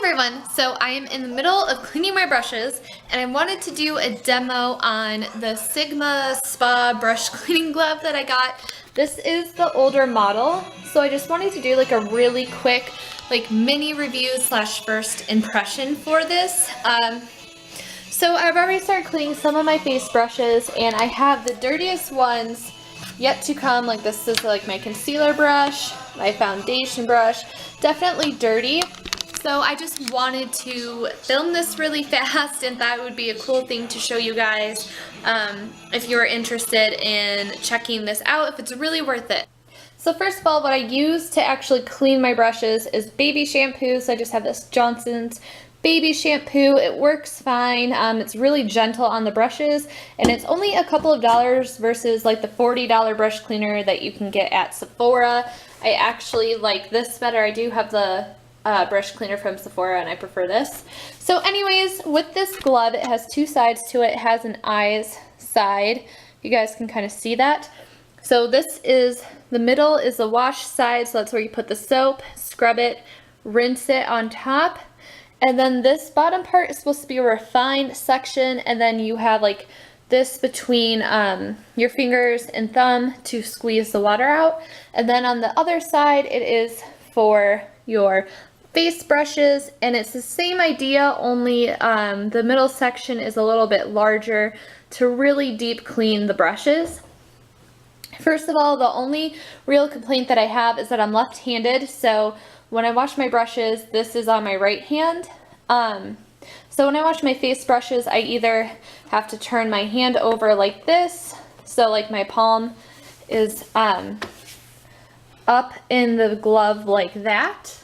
everyone, so I am in the middle of cleaning my brushes and I wanted to do a demo on the Sigma Spa brush cleaning glove that I got. This is the older model, so I just wanted to do like a really quick mini review slash first impression for this. So I've already started cleaning some of my face brushes and I have the dirtiest ones yet to come. Like this is like my concealer brush, my foundation brush, definitely dirty. So I just wanted to film this really fast and thought it would be a cool thing to show you guys if you're interested in checking this out, if it's really worth it. So first of all, what I use to actually clean my brushes is baby shampoo. So I just have this Johnson's baby shampoo. It works fine. It's really gentle on the brushes and it's only a couple of dollars versus like the $40 brush cleaner that you can get at Sephora. I actually like this better. I do have the brush cleaner from Sephora and I prefer this. So anyways, with this glove, it has two sides to it. It has an eyes side. You guys can kind of see that. So this is, the middle is the wash side, so that's where you put the soap, scrub it, rinse it on top. And then this bottom part is supposed to be a refined section, and then you have like this between your fingers and thumb to squeeze the water out. And then on the other side, it is for your face brushes, and it's the same idea, only the middle section is a little bit larger to really deep clean the brushes. First of all, the only real complaint that I have is that I'm left-handed, so when I wash my brushes, this is on my right hand. So when I wash my face brushes, I either have to turn my hand over like this, so like my palm is up in the glove like that,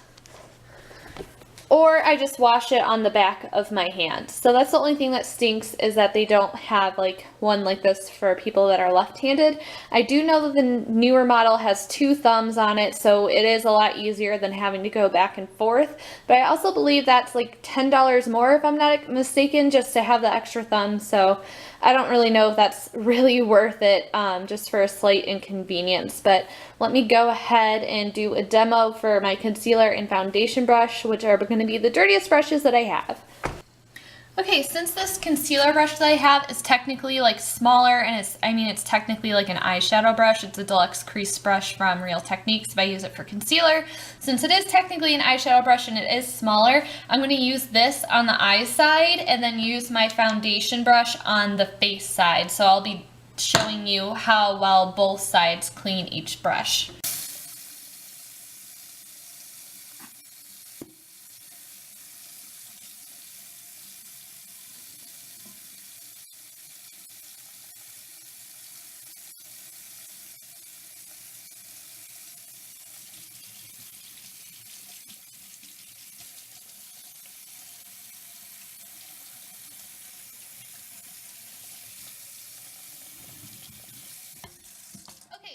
or I just wash it on the back of my hand. So that's the only thing that stinks, is that they don't have like one like this for people that are left-handed. I do know that the newer model has two thumbs on it, so it is a lot easier than having to go back and forth. But I also believe that's like $10 more, if I'm not mistaken, just to have the extra thumb. So I don't really know if that's really worth it, just for a slight inconvenience. But let me go ahead and do a demo for my concealer and foundation brush, which are going to be the dirtiest brushes that I have. Okay, since this concealer brush that I have is technically like smaller, and it's technically like an eyeshadow brush. It's a deluxe crease brush from Real Techniques if I use it for concealer. Since it is technically an eyeshadow brush and it is smaller, I'm going to use this on the eye side and then use my foundation brush on the face side. So I'll be showing you how well both sides clean each brush.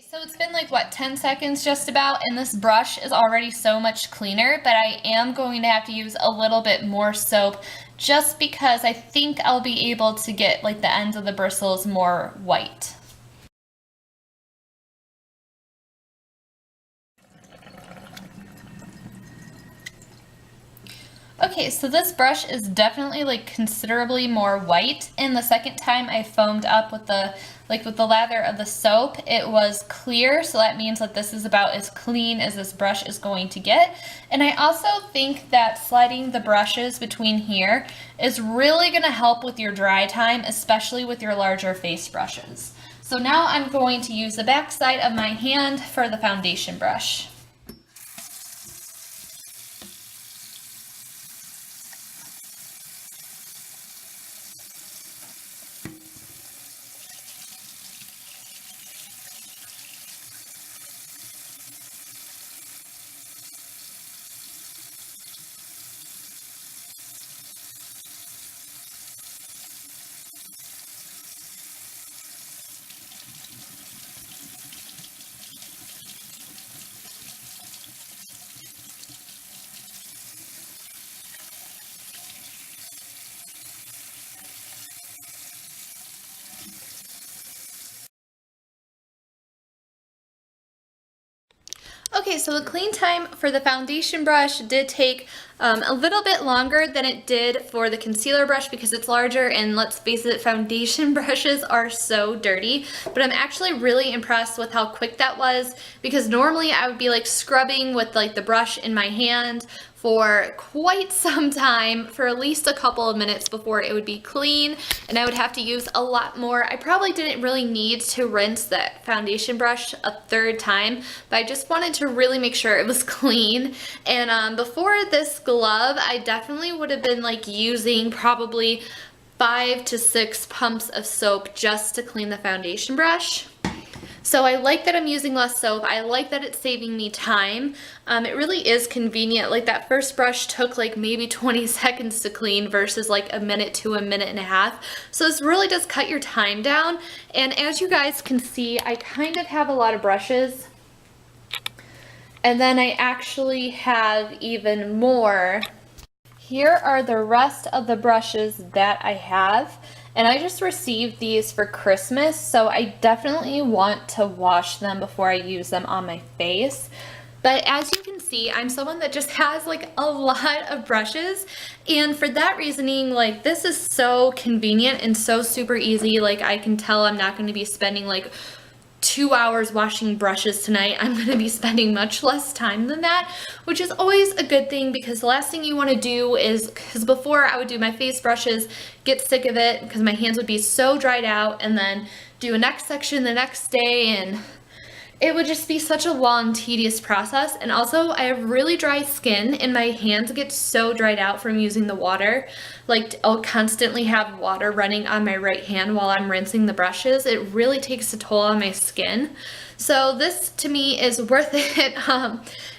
So it's been like, what, 10 seconds just about, and this brush is already so much cleaner, but I am going to have to use a little bit more soap just because I think I'll be able to get like the ends of the bristles more white. Okay, so this brush is definitely like considerably more white, and the second time I foamed up with the lather of the soap, it was clear, so that means that this is about as clean as this brush is going to get. And I also think that sliding the brushes between here is really going to help with your dry time, especially with your larger face brushes. So now I'm going to use the back side of my hand for the foundation brush. Okay, so the clean time for the foundation brush did take a little bit longer than it did for the concealer brush because it's larger, and let's face it, foundation brushes are so dirty. But I'm actually really impressed with how quick that was, because normally I would be like scrubbing with like the brush in my hand for quite some time, for at least a couple of minutes before it would be clean, and I would have to use a lot more. I probably didn't really need to rinse that foundation brush a third time, but I just wanted to really make sure it was clean. And before this glove, I definitely would have been like using probably 5 to 6 pumps of soap just to clean the foundation brush. So I like that I'm using less soap. I like that it's saving me time. It really is convenient. Like that first brush took like maybe 20 seconds to clean versus like a minute to a minute and a half. So this really does cut your time down. And as you guys can see, I kind of have a lot of brushes. And then I actually have even more. Here are the rest of the brushes that I have. And I just received these for Christmas, so I definitely want to wash them before I use them on my face. But as you can see, I'm someone that just has like a lot of brushes, and for that reasoning, like this is so convenient and so super easy. Like I can tell I'm not going to be spending like 2 hours washing brushes tonight. I'm going to be spending much less time than that, which is always a good thing, because the last thing you want to do is, because before I would do my face brushes, get sick of it because my hands would be so dried out, and then do a next section the next day, and it would just be such a long, tedious process. And also, I have really dry skin and my hands get so dried out from using the water. Like, I'll constantly have water running on my right hand while I'm rinsing the brushes. It really takes a toll on my skin. So this to me is worth it.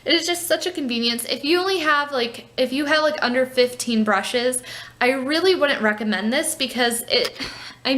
It is just such a convenience. If you only have like, if you have like under 15 brushes, I really wouldn't recommend this, because I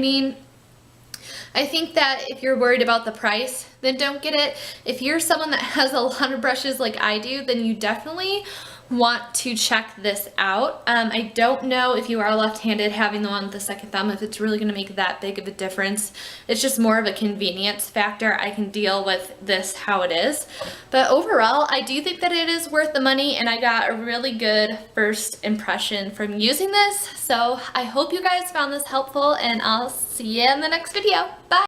think that if you're worried about the price, then don't get it. If you're someone that has a lot of brushes like I do, then you definitely want to check this out. I don't know if you are left-handed, having the one with the second thumb, if it's really going to make that big of a difference. It's just more of a convenience factor. I can deal with this how it is. But overall, I do think that it is worth the money, and I got a really good first impression from using this. So I hope you guys found this helpful, and I'll see you in the next video. Bye!